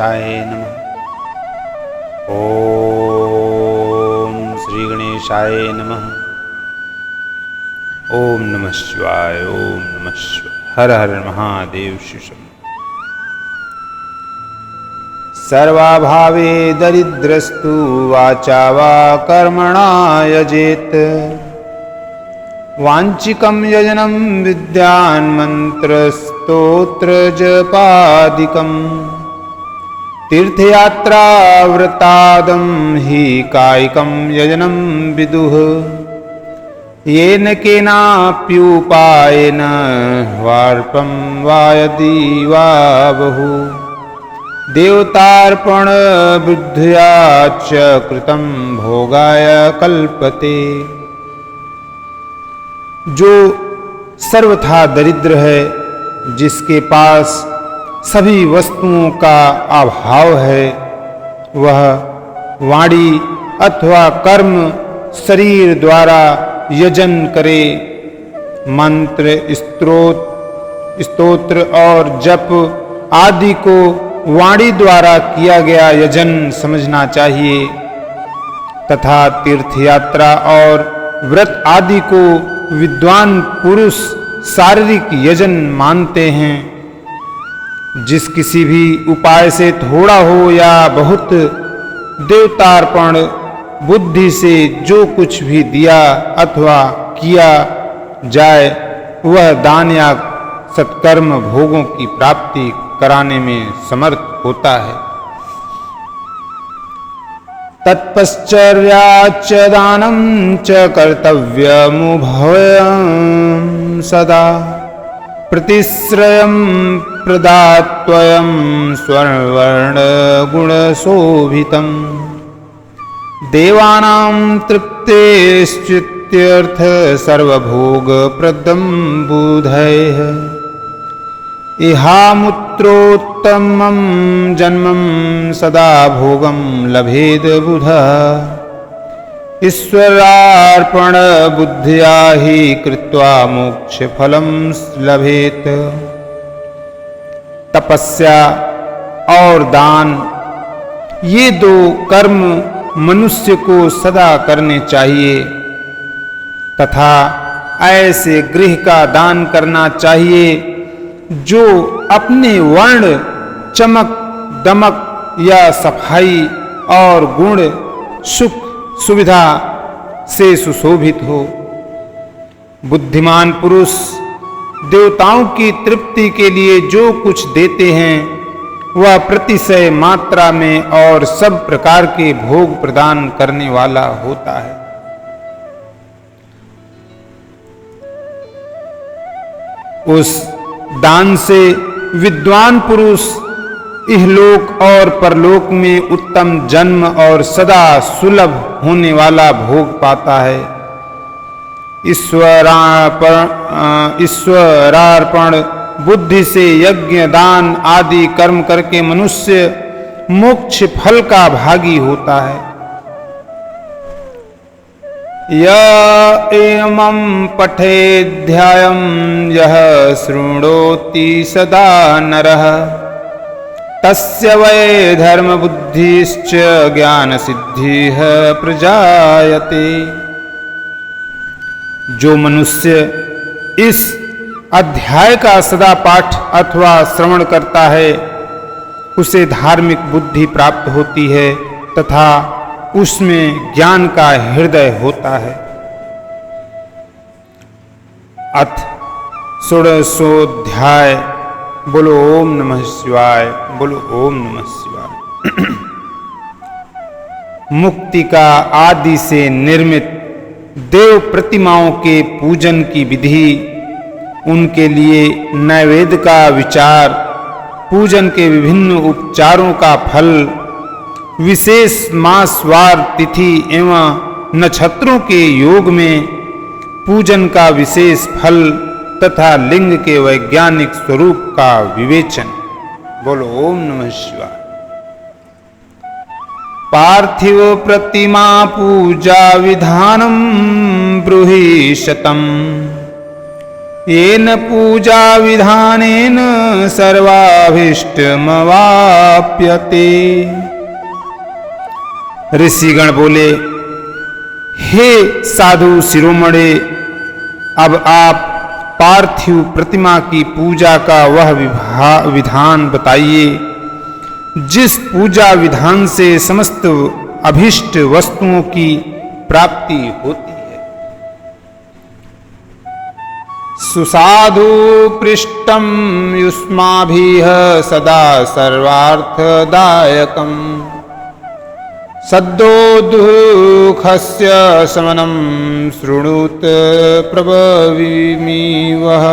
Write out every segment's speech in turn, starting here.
गणेशाय नमः। ओम श्री गणेशाय नमः। ओम नमः शिवाय। ओम नमः शिवाय। हर हर महादेव शिव शंभो। सर्वाभावे दरिद्रस्तु वाचा वा कर्मणा यजेत। वाञ्छिकं यजनं विद्यान् मन्त्रस्तोत्र जपादिकम्। तीर्थयात्रा व्रतादं हि कायिकं यजनं विदुः। येन केनाप्युपायेन वार्पं वा यदि वा बहु। देवतार्पण बुद्ध्या च कृतं भोगाय कल्पते। जो सर्वथा दरिद्र है, जिसके पास सभी वस्तुओं का अभाव है, वह वाणी अथवा कर्म शरीर द्वारा यजन करे। मंत्र स्तोत्र और जप आदि को वाणी द्वारा किया गया यजन समझना चाहिए तथा तीर्थयात्रा और व्रत आदि को विद्वान पुरुष शारीरिक यजन मानते हैं। जिस किसी भी उपाय से थोड़ा हो या बहुत देवतार्पण बुद्धि से जो कुछ भी दिया अथवा किया जाए, वह दान या सत्कर्म भोगों की प्राप्ति कराने में समर्थ होता है। तत्पश्चर्याच्च दानं च कर्तव्यमुभयं सदा। प्रतिश्रयं प्रदात्वयं स्वर्णवर्णगुणशोभितम्। देवानां तृप्तेश्चित्यर्थ सर्वभोगप्रदं बुधैः। इहामुत्रोत्तमं जन्मं सदा भोगं लभेद बुधः। ईश्वरार्पण बुद्ध्या हि कृत्वा मोक्षफलं लभेत। तपस्या और दान, ये दो कर्म मनुष्य को सदा करने चाहिए तथा ऐसे गृह का दान करना चाहिए जो अपने वर्ण, चमक, दमक या सफाई और गुण, सुख, सुविधा से सुशोभित हो। बुद्धिमान पुरुष देवताओं की तृप्ति के लिए जो कुछ देते हैं, वह प्रतिशय मात्रा में और सब प्रकार के भोग प्रदान करने वाला होता है। उस दान से विद्वान पुरुष इहलोक और परलोक में उत्तम जन्म और सदा सुलभ होने वाला भोग पाता है। ईश्वरार्पण बुद्धि से यज्ञ, दान आदि कर्म करके मनुष्य मोक्ष फल का भागी होता है। य एमं पठेऽध्यायं यः शृणोति सदा नरः। तस्य वै धर्मबुद्धिश्च ज्ञानसिद्धिः प्रजायते। जो मनुष्य इस अध्याय का सदा पाठ अथवा श्रवण करता है, उसे धार्मिक बुद्धि प्राप्त होती है तथा उसमें ज्ञान का हृदय होता है। अथ षोडशोऽध्याय। बोलो ओम नमः शिवाय। बोलो ओम नमः शिवाय। मुक्ति का आदि से निर्मित देव प्रतिमाओं के पूजन की विधि, उनके लिए नैवेद्य का विचार, पूजन के विभिन्न उपचारों का फल, विशेष मासवार तिथि एवं नक्षत्रों के योग में पूजन का विशेष फल तथा लिंग के वैज्ञानिक स्वरूप का विवेचन। बोलो ओम नमः शिवाय। पार्थिव प्रतिमा पूजा विधानम ब्रूहि शतम्। येन पूजा विधानेन सर्वाभीष्टमवाप्यते। ऋषिगण बोले, हे साधु शिरोमणे, अब आप पार्थिव प्रतिमा की पूजा का वह विधान बताइए जिस पूजा विधान से समस्त अभिष्ट वस्तुओं की प्राप्ति होती है। सुसाधु पृष्ठम युष्माभिः सदा सर्वार्थदायकम् सद्यो दुःखस्य शमनं शृणुत प्रभवीमि वः।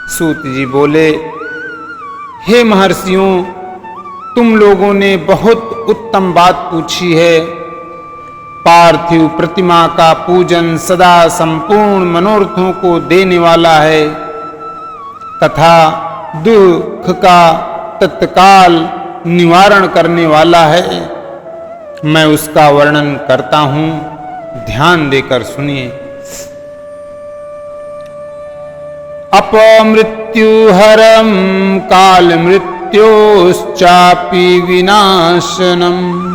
सूत जी बोले, हे महर्षियों, तुम लोगों ने बहुत उत्तम बात पूछी है। पार्थिव प्रतिमा का पूजन सदा संपूर्ण मनोरथों को देने वाला है तथा दुख का तत्काल निवारण करने वाला है। मैं उसका वर्णन करता हूं, ध्यान देकर सुनिए। अपमृत्युहरं काल मृत्योश्चापि विनाशनम्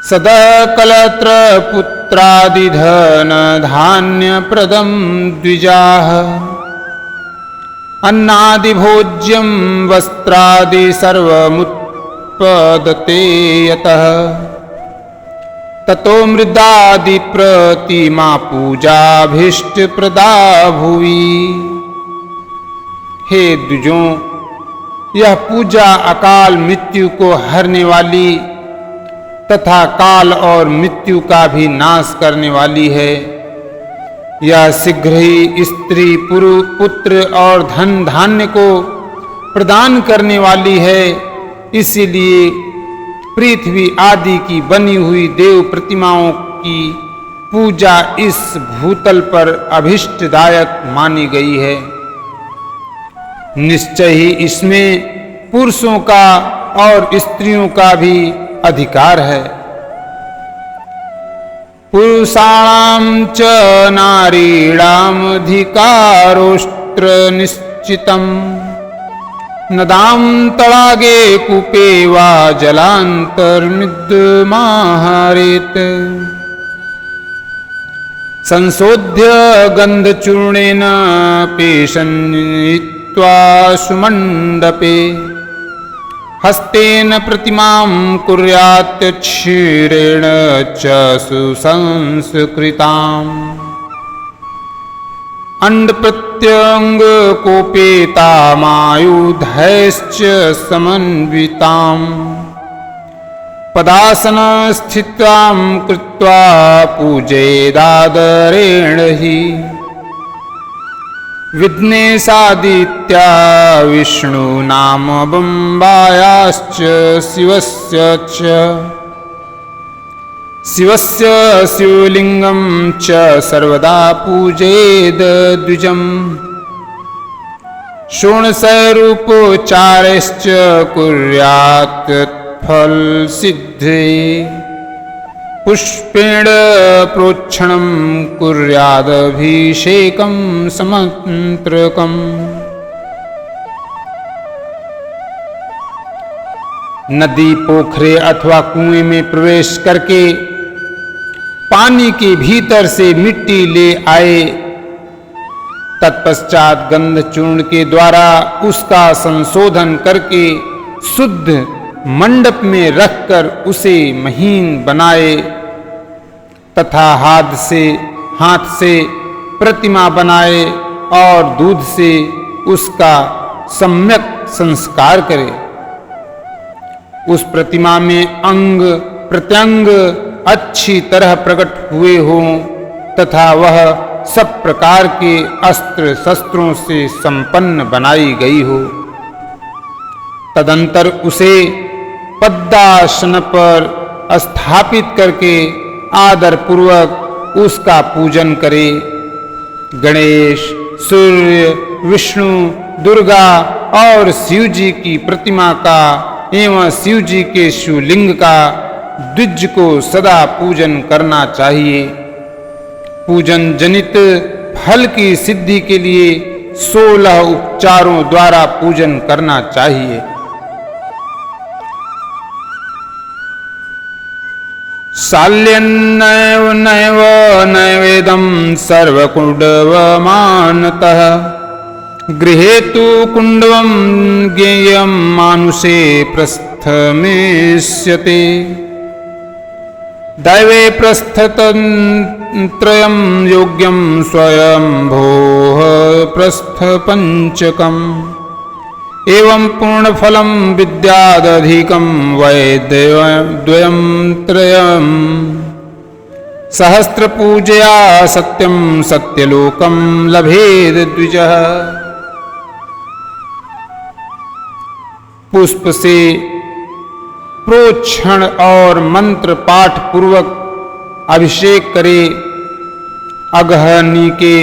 सदकलत्र पुत्रादिधन धान्य प्रदं द्विजाः अन्नादिभोज्यं वस्त्रादि सर्वमुत्पदते यतः ततो मृदादि प्रतिमा पूजाभीष्ट प्रदा भुवि। हे द्विजों, यह पूजा अकाल मृत्यु को हरने वाली तथा काल और मृत्यु का भी नाश करने वाली है। यह शीघ्र ही स्त्री पुत्र और धन धान्य को प्रदान करने वाली है। इसीलिए पृथ्वी आदि की बनी हुई देव प्रतिमाओं की पूजा इस भूतल पर अभिष्टदायक मानी गई है। निश्चय ही इसमें पुरुषों का और स्त्रियों का भी अधिकार है। पुरुषाणां च नारीणाम् अधिकारोऽत्र निश्चितम् नदां तडागे कूपे वा जलान्तर्मिद्माहारेत् संशोध्य गन्धचूर्णेन पेषयित्वा सुमण्डपे हस्तेन प्रतिमां कुर्यात् क्षीरेण च सुसंस्कृताम् अंडप्रत्यङ्गकोपेतामायुधैश्च समन्विताम् पदासन स्थितां कृत्वा पूजेदादरेण हि विघ्नेशादित्या विष्णु नाम बम्बायाश्च शिवस्य शिवलिंगं च सर्वदा पूजेद द्विजम् षोडशरूपोच्चारैश्च कुर्यात् फल सिद्धे पुष्पेण प्रोक्षणं कुर्यादभिषेकं समन्त्रकम्। नदी पोखरे अथवा कुएं में प्रवेश करके पानी के भीतर से मिट्टी ले आए। तत्पश्चात गंध चूर्ण के द्वारा उसका संशोधन करके शुद्ध मंडप में रखकर उसे महीन बनाए तथा हाथ से प्रतिमा बनाए और दूध से उसका सम्यक संस्कार करे। उस प्रतिमा में अंग प्रत्यंग अच्छी तरह प्रकट हुए हों तथा वह सब प्रकार के अस्त्र शस्त्रों से संपन्न बनाई गई हो। तदंतर उसे पद्मासन पर स्थापित करके आदर पूर्वक उसका पूजन करे। गणेश, सूर्य, विष्णु, दुर्गा और शिव जी की प्रतिमा का एवं शिव जी के शिवलिंग का द्विज को सदा पूजन करना चाहिए। पूजन जनित फल की सिद्धि के लिए 16 उपचारों द्वारा पूजन करना चाहिए। शाल्यन्नैव नैव नैवेदं सर्वकुण्डवमानतः गृहे तु कुण्डवं ज्ञेयं मानुषे प्रस्थमेष्यते। दैवे प्रस्थत्रयं योग्यं स्वयंभोः प्रस्थपञ्चकम् एवं पूर्णफलं विद्यादधिकं वैद्यद्वयं त्रयम् सहस्रपूजया सत्यं सत्यलोकं लभेद द्विजः। पुष्प से प्रोक्षण और मंत्र पाठ पूर्वक अभिषेक करे। अगहनी के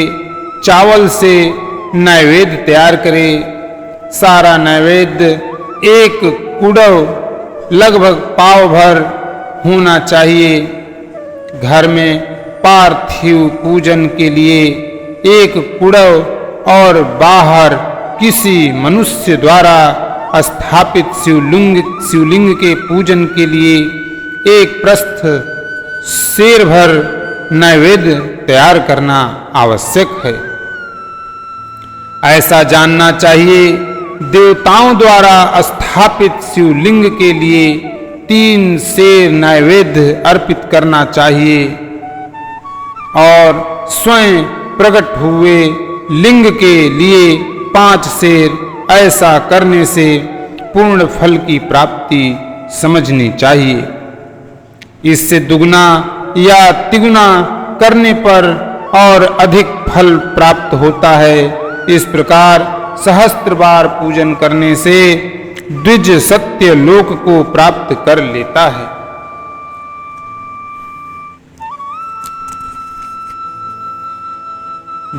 चावल से नैवेद्य तैयार करे। सारा नैवेद्य एक कुड़व लगभग पाव भर होना चाहिए। घर में पार्थिव पूजन के लिए एक कुड़व और बाहर किसी मनुष्य द्वारा स्थापित शिवलिंग के पूजन के लिए एक प्रस्थ सेर भर नैवेद्य तैयार करना आवश्यक है। ऐसा जानना चाहिए, देवताओं द्वारा स्थापित शिवलिंग के लिए 3 सेर नैवेद्य अर्पित करना चाहिए और स्वयं प्रकट हुए लिंग के लिए 5 सेर। ऐसा करने से पूर्ण फल की प्राप्ति समझनी चाहिए। इससे दुगना या तिगुना करने पर और अधिक फल प्राप्त होता है। इस प्रकार सहस्त्र बार पूजन करने से द्विज सत्य लोक को प्राप्त कर लेता है।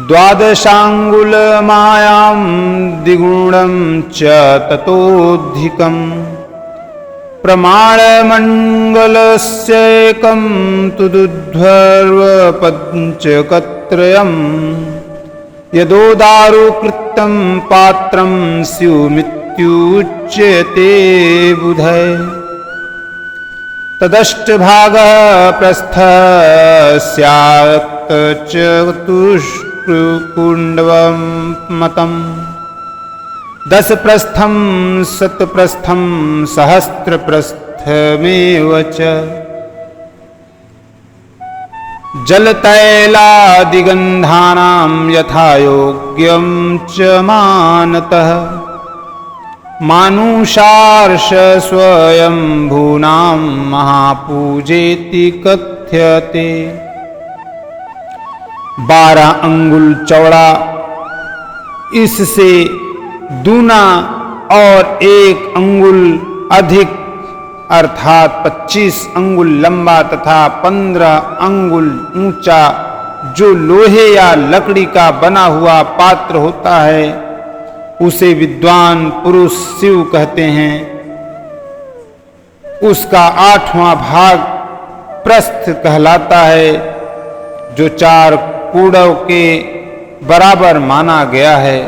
द्वादशांगुलमायां द्विगुणं च ततोऽधिकं प्रमाणमण्डलस्यैकं तुदुध्वर्वपञ्चकत्रयम् यदोदारुकृतं पात्रं स्युमित्युच्यते बुधै। तदष्टभागः प्रस्थस्यात् चतुष्कुण्डवं मतम् 10 प्रस्थं शतप्रस्थं सहस्रप्रस्थमेव च। जलतैलादिगन्धानां यथा योग्यं च मानतः मानुषार्ष स्वयंभूनां महापूजेति कथ्यते। 12 अंगुल चौड़ा, इससे दूना और 1 अंगुल अधिक अर्थात 25 अंगुल लंबा तथा 15 अंगुल ऊंचा जो लोहे या लकड़ी का बना हुआ पात्र होता है उसे विद्वान पुरुष शिव कहते हैं। उसका 8वां भाग प्रस्थ कहलाता है जो 4 कुड़व के बराबर माना गया है।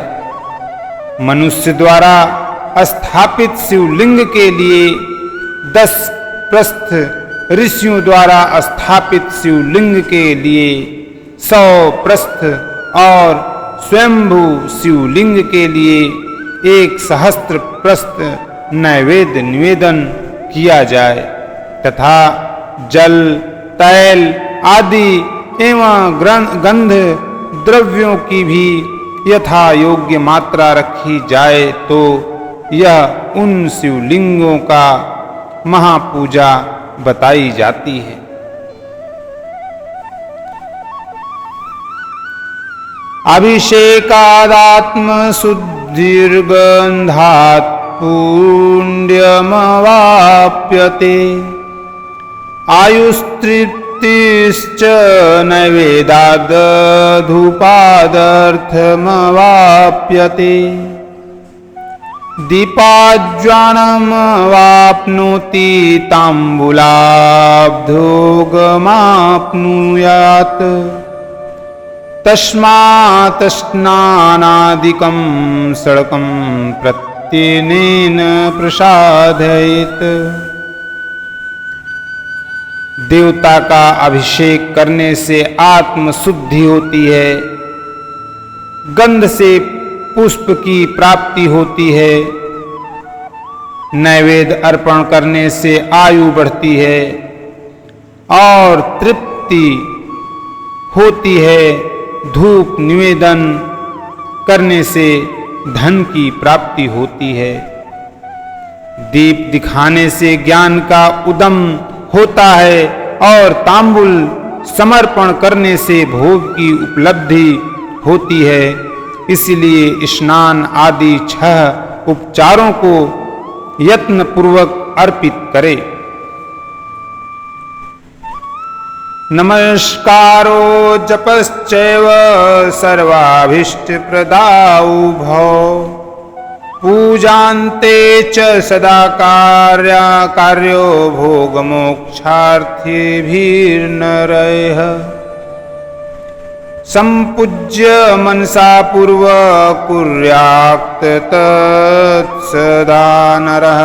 मनुष्य द्वारा स्थापित शिवलिंग के लिए 10 प्रस्थ, ऋषियों द्वारा स्थापित शिवलिंग के लिए 100 प्रस्थ और स्वयंभू शिवलिंग के लिए 1 सहस्त्र प्रस्थ नैवेद्य निवेदन किया जाए तथा जल, तैल आदि एवं गंध द्रव्यों की भी यथा योग्य मात्रा रखी जाए तो यह उन शिवलिंगों का महापूजा बताई जाती है। अभिषेकादात्म शुद्धिर्गन्धात् पुण्यमवाप्यते आयुस्तृप्तिश्च नैवेद्यादधूपादर्थमवाप्यते दीपाज्वालमवाप्नोति ताम्बूलाब्धोगमाप्नुयात् तस्मात् स्नानादिकं सड़कं प्रत्यनेन प्रसादयेत्। देवता का अभिषेक करने से आत्म शुद्धि होती है, गंध से पुष्प की प्राप्ति होती है, नैवेद्य अर्पण करने से आयु बढ़ती है और तृप्ति होती है, धूप निवेदन करने से धन की प्राप्ति होती है, दीप दिखाने से ज्ञान का उदम होता है और तांबुल समर्पण करने से भोग की उपलब्धि होती है। इसलिए स्नान आदि 6 उपचारों को यत्न पूर्वक अर्पित करें। नमस्कारो जपश्चैव सर्वाभीष्ट प्रदाउभौ पूजान्ते च सदा कार्यो भोगमोक्षार्थीभिर्नरैः सम्पूज्य मनसा पूर्व कुर्यात् तत्सदा नरः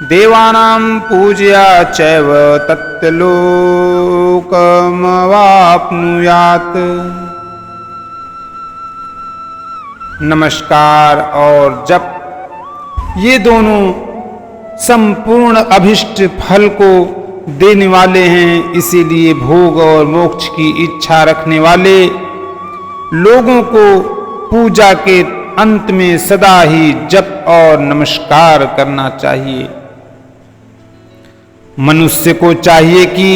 देवानां पूजया चैव तत्लोकमवाप्नुयात्। नमस्कार और जप ये दोनों संपूर्ण अभिष्ट फल को देने वाले हैं, इसीलिए भोग और मोक्ष की इच्छा रखने वाले लोगों को पूजा के अंत में सदा ही जप और नमस्कार करना चाहिए। मनुष्य को चाहिए कि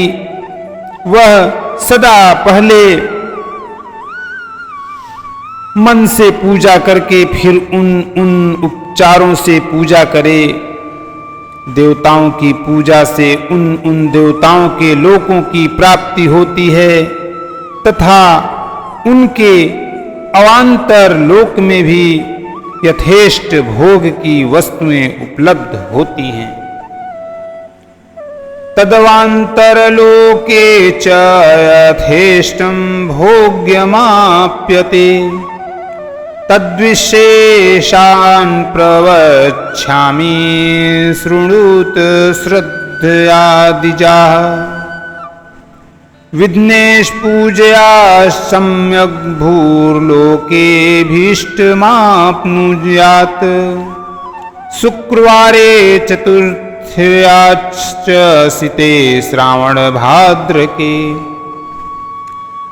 वह सदा पहले मन से पूजा करके फिर उन उपचारों से पूजा करे। देवताओं की पूजा से उन देवताओं के लोकों की प्राप्ति होती है तथा उनके अवान्तर लोक में भी यथेष्ट भोग की वस्तुएं उपलब्ध होती हैं। तदवान्तर लोके च यथेष्टं भोग्यमाप्यते तद्विशेषान् प्रवक्ष्यामि शृणुत श्रद्धया द्विजाः। विघ्नेश पूजया सम्यक् भूर्लोकेभीष्टमाप्नुयात् शुक्रवारे चतुर्थ्याश्च सिते श्रावण भाद्रके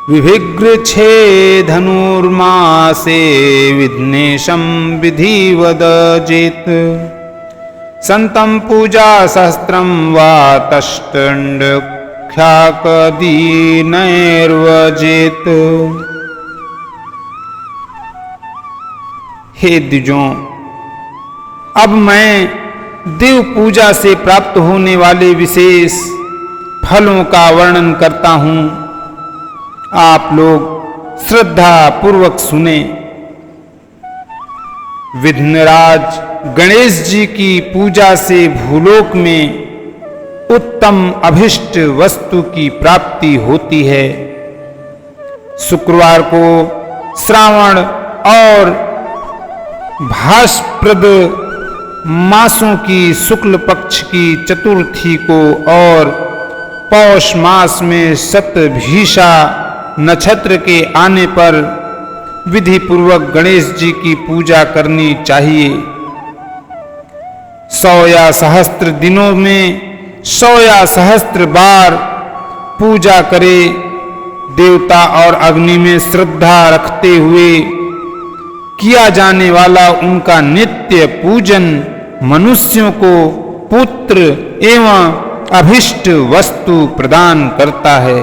विभिघ्रच्छे धनुर्मासे विघ्नेशं विधिवदजेत् संतं पूजा सहस्त्रं वा तष्टंड्याकदीनैर्वजेत्। हे द्विजों, अब मैं देव पूजा से प्राप्त होने वाले विशेष फलों का वर्णन करता हूं, आप लोग श्रद्धा पूर्वक सुने। विघ्नराज गणेश जी की पूजा से भूलोक में उत्तम अभिष्ट वस्तु की प्राप्ति होती है। शुक्रवार को श्रावण और भास्प्रद मासों की शुक्ल पक्ष की चतुर्थी को और पौष मास में शतभिषा नक्षत्र के आने पर विधि पूर्वक गणेश जी की पूजा करनी चाहिए। 100 या सहस्त्र दिनों में 100 या सहस्त्र बार पूजा करे। देवता और अग्नि में श्रद्धा रखते हुए किया जाने वाला उनका नित्य पूजन मनुष्यों को पुत्र एवं अभिष्ट वस्तु प्रदान करता है।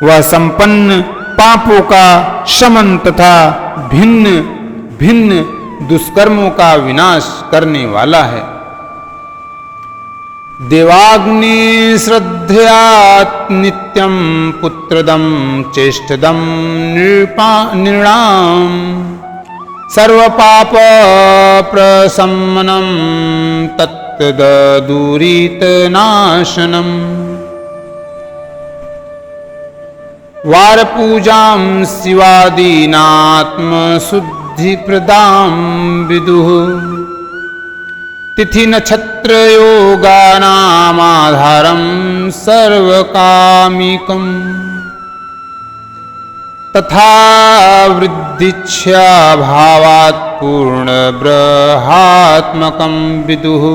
वह संपन्न पापों का शमन तथा भिन्न भिन्न दुष्कर्मों का विनाश करने वाला है। देवाग्नि श्रद्धया नित्यं पुत्रदं चेष्टदं नृणां सर्वपाप प्रशमनं तत्तदूरितनाशनम्। वारपूजां शिवादीनात्मशुद्धिप्रदां विदुः तिथि नक्षत्र योगानामाधारं सर्वकामिकम् तथा वृद्धिच्छा भावात् पूर्णब्रह्मात्मकं विदुः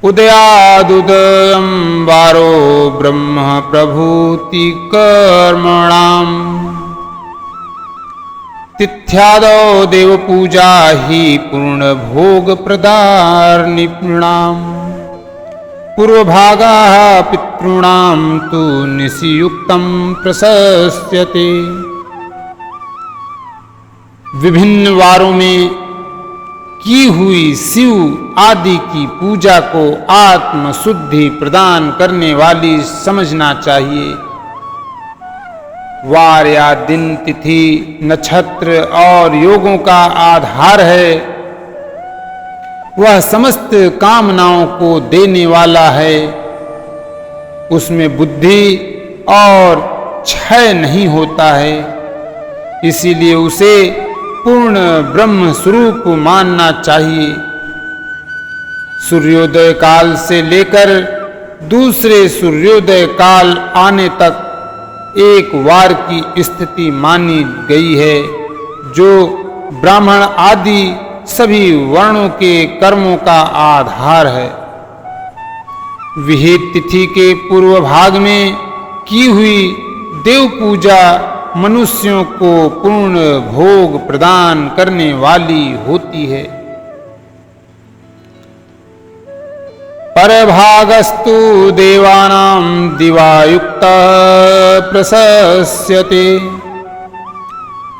उदयादुदयं वारो ब्रह्म प्रभूति कर्मणाम् तिथ्यादौ देवपूजा हि पूर्णभोग प्रदार्निपुणाम् पूर्वभागाः पितॄणां तु निशियुक्तं प्रशस्यते। विभिन्न वारों में की हुई शिव आदि की पूजा को आत्म शुद्धि प्रदान करने वाली समझना चाहिए। वार या दिन, तिथि, नक्षत्र और योगों का आधार है। वह समस्त कामनाओं को देने वाला है। उसमें बुद्धि और क्षय नहीं होता है, इसीलिए उसे पूर्ण ब्रह्म स्वरूप मानना चाहिए। सूर्योदय काल से लेकर दूसरे सूर्योदय काल आने तक एक वार की स्थिति मानी गई है, जो ब्राह्मण आदि सभी वर्णों के कर्मों का आधार है। विहित तिथि के पूर्व भाग में की हुई देव पूजा मनुष्यों को पूर्ण भोग प्रदान करने वाली होती है। परभागस्तु देवानां दिवायुक्तः प्रशस्यते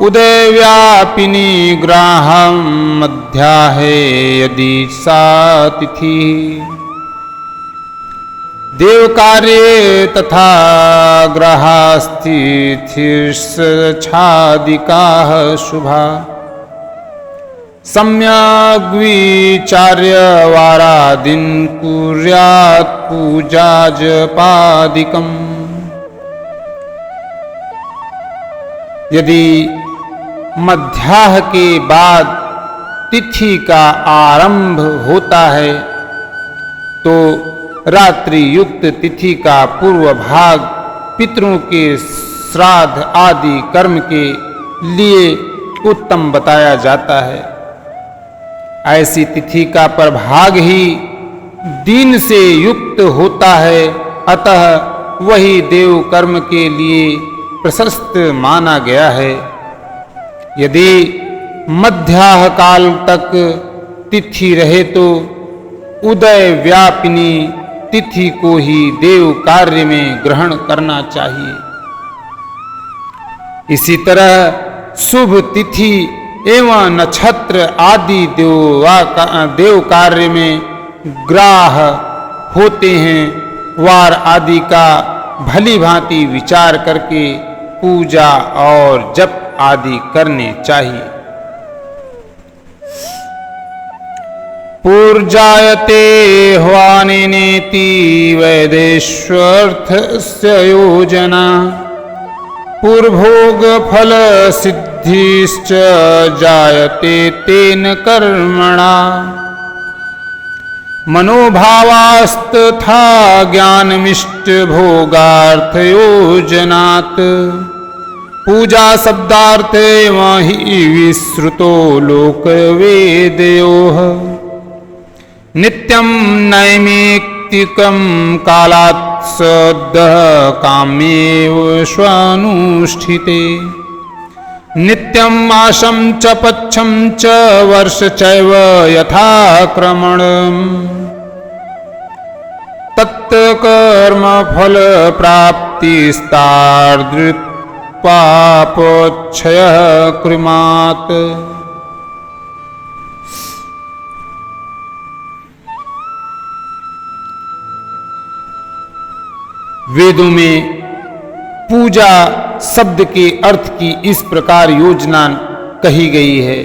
उदयव्यापिनी ग्राहं मध्याहे यदि सा तिथि देव कार्ये तथा ग्रहास्थितिर्छादिकाः शुभा सम्यग् विचार्य वारादिन कुर्यात् पूजा जपादिकम्। यदि मध्याह्न के बाद तिथि का आरंभ होता है तो रात्रि युक्त तिथि का पूर्व भाग पितरों के श्राद्ध आदि कर्म के लिए उत्तम बताया जाता है। ऐसी तिथि का प्रभाग ही दिन से युक्त होता है, अतः वही देव कर्म के लिए प्रशस्त माना गया है। यदि मध्याह्न काल तक तिथि रहे तो उदय व्यापिनी तिथि को ही देव कार्य में ग्रहण करना चाहिए। इसी तरह शुभ तिथि एवं नक्षत्र आदि देव कार्य में ग्राह होते हैं। वार आदि का भली भांति विचार करके पूजा और जप आदि करने चाहिए। पूर्जायते ह्वानेति वैदेष्वर्थस्य योजना पूर्वभोग फल सिद्धिश्च जायते तेन कर्मणा मनोभावास्तथा ज्ञानमिष्ट भोगार्थ योजनात् पूजा शब्दार्थे वही विश्रुतो लोकवेदयोः नित्यं नैमित्तिकं कालात् सद्यः काम्येव स्वानुष्ठिते नित्यं मासं च पक्षं च वर्ष चैव यथाक्रमणम् तत्कर्म फल प्राप्तिस्तार्दृक्पापोच्छयः कृमात्। वेदों में पूजा शब्द के अर्थ की इस प्रकार योजना कही गई है।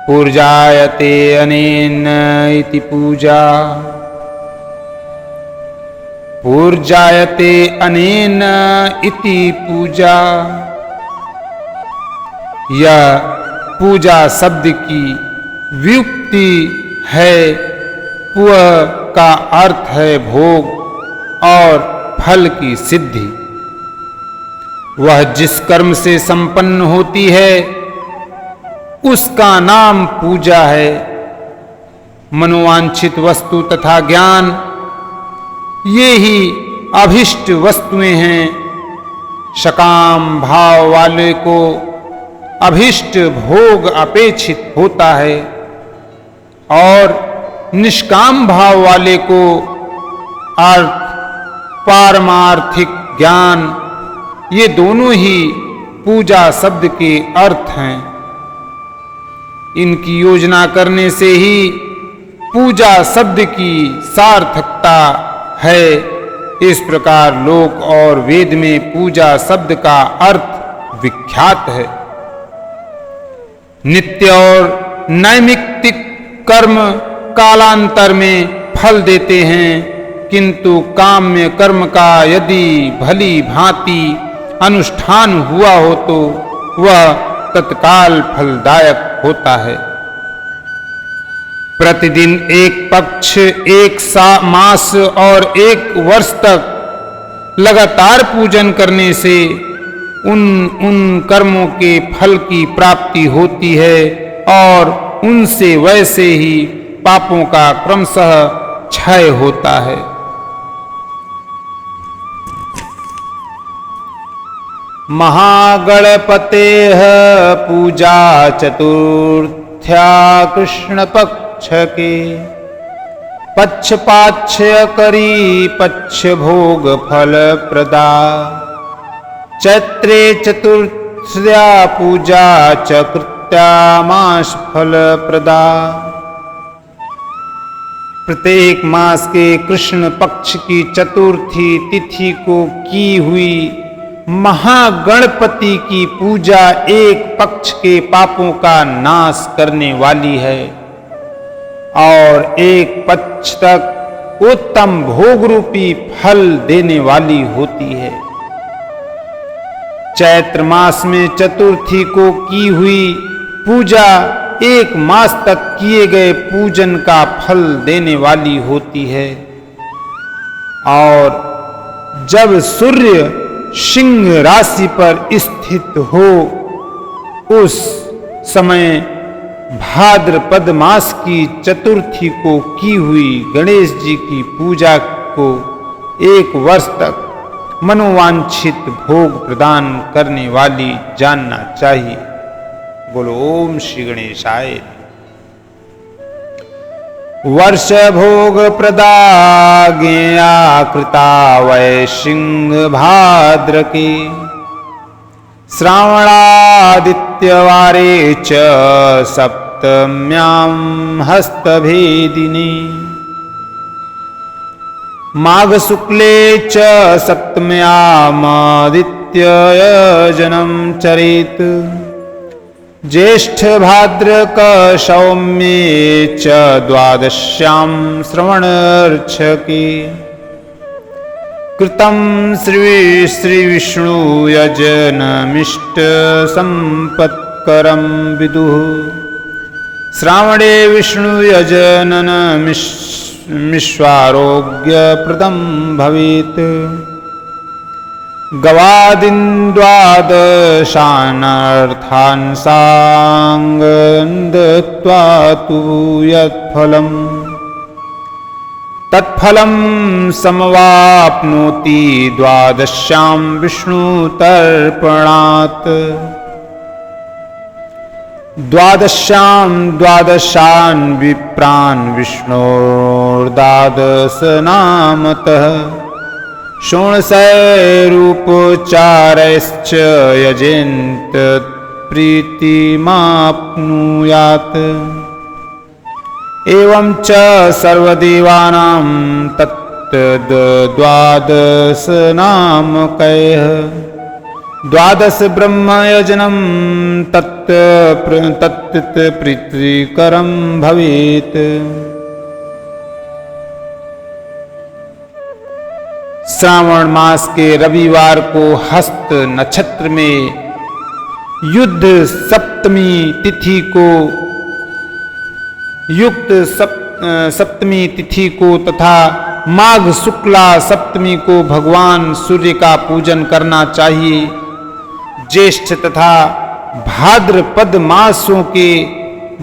पूजायते अनेन इति पूजा पूर्जायते अनेन इति पूजा। यह पूजा शब्द की व्युक्ति है। पुह का अर्थ है भोग और फल की सिद्धि। वह जिस कर्म से संपन्न होती है उसका नाम पूजा है। मनोवांछित वस्तु तथा ज्ञान ये ही अभिष्ट वस्तुएं हैं। सकाम भाव वाले को अभिष्ट भोग अपेक्षित होता है और निष्काम भाव वाले को अर्थ पारमार्थिक ज्ञान ये दोनों ही पूजा शब्द के अर्थ हैं। इनकी योजना करने से ही पूजा शब्द की सार्थकता है। इस प्रकार लोक और वेद में पूजा शब्द का अर्थ विख्यात है। नित्य और नैमित्तिक कर्म कालांतर में फल देते हैं, किंतु काम्य कर्म का यदि भली भांति अनुष्ठान हुआ हो तो वह तत्काल फलदायक होता है। प्रतिदिन एक पक्ष, एक मास और एक वर्ष तक लगातार पूजन करने से उन कर्मों के फल की प्राप्ति होती है और उनसे वैसे ही पापों का क्रमशः क्षय होता है। महागणपतेः पूजा चतुर्थ्या कृष्ण पक्ष के पक्षपाच्य करी पक्ष भोग फल प्रदा। चैत्रे चतुर्थ्या पूजा च कृत्या मास फल प्रदा। प्रत्येक मास के कृष्ण पक्ष की चतुर्थी तिथि को की हुई महागणपति की पूजा एक पक्ष के पापों का नाश करने वाली है और एक पक्ष तक उत्तम भोग रूपी फल देने वाली होती है। चैत्र मास में चतुर्थी को की हुई पूजा एक मास तक किए गए पूजन का फल देने वाली होती है और जब सूर्य सिंह राशि पर स्थित हो उस समय भाद्रपद मास की चतुर्थी को की हुई गणेश जी की पूजा को एक वर्ष तक मनोवांछित भोग प्रदान करने वाली जानना चाहिए। बोलो ओम श्री गणेशाय। वर्ष भोग प्रदा ज्ञेया कृता वै सिंह भाद्र के श्रावणादित्यवारे च सप्तम्यां हस्तभेदिने। माघ शुक्ले च सप्तम्यामादित्ययजनं चरेत्। ज्येष्ठ भाद्रक सौम्ये च द्वादश्यां श्रवणर्क्षके। कृतं श्री विष्णु यजनमिष्ट संपत्करं विदुः। श्रावणे विष्णु यजनन विश्वारोग्यप्रदं भवेत्। गवादीन् द्वादशानर्थान् साङ्गन्धत्वा तु यत्फलम् तत्फलं समवाप्नोति द्वादश्यां विष्णुतर्पणात्। द्वादशान् विप्रान् विष्णोर्द्वादशनामतः। षोडशैरूपचारैश्च यजेन्त प्रीतिमाप्नुयात्। एवं च सर्वदेवानां तत्द्वादशनामकैः। द्वादश ब्रह्मयजनं तत् प्रीतिकरं भवेत्। श्रावण मास के रविवार को हस्त नक्षत्र में युद्ध सप्तमी तिथि को सप्तमी तिथि को तथा माघ शुक्ला सप्तमी को भगवान सूर्य का पूजन करना चाहिए। ज्येष्ठ तथा भाद्रपद मासों के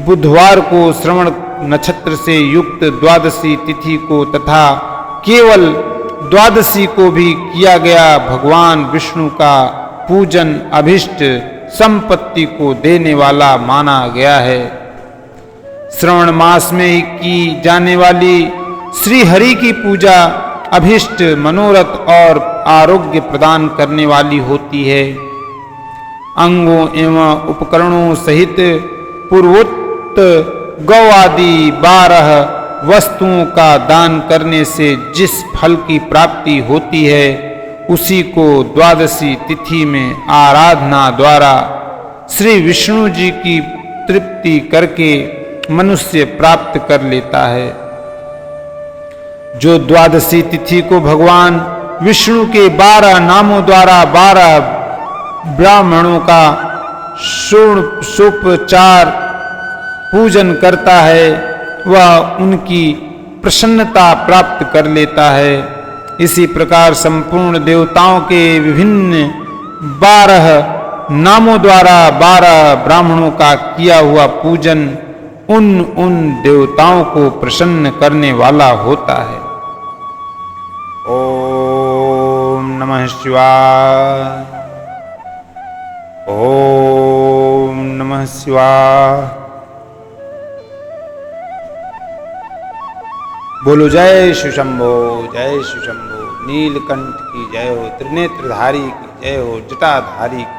बुधवार को श्रवण नक्षत्र से युक्त द्वादशी तिथि को तथा केवल द्वादशी को भी किया गया भगवान विष्णु का पूजन अभिष्ट संपत्ति को देने वाला माना गया है। श्रवण मास में की जाने वाली श्री हरि की पूजा अभिष्ट मनोरथ और आरोग्य प्रदान करने वाली होती है। अंगों एवं उपकरणों सहित पूर्वोक्त गौ आदि 12 वस्तुओं का दान करने से जिस फल की प्राप्ति होती है उसी को द्वादशी तिथि में आराधना द्वारा श्री विष्णु जी की तृप्ति करके मनुष्य प्राप्त कर लेता है। जो द्वादशी तिथि को भगवान विष्णु के 12 नामों द्वारा 12 ब्राह्मणों का षोडशोपचार पूजन करता है वह उनकी प्रसन्नता प्राप्त कर लेता है। इसी प्रकार संपूर्ण देवताओं के विभिन्न 12 नामों द्वारा 12 ब्राह्मणों का किया हुआ पूजन उन देवताओं को प्रसन्न करने वाला होता है। ओम नमः शिवाय। ओम नमः शिवाय। बोलो जय शिव शंभो, जय शिव शंभो। नीलकंठ की जय हो, त्रिनेत्रधारी की जय हो, जटाधारी की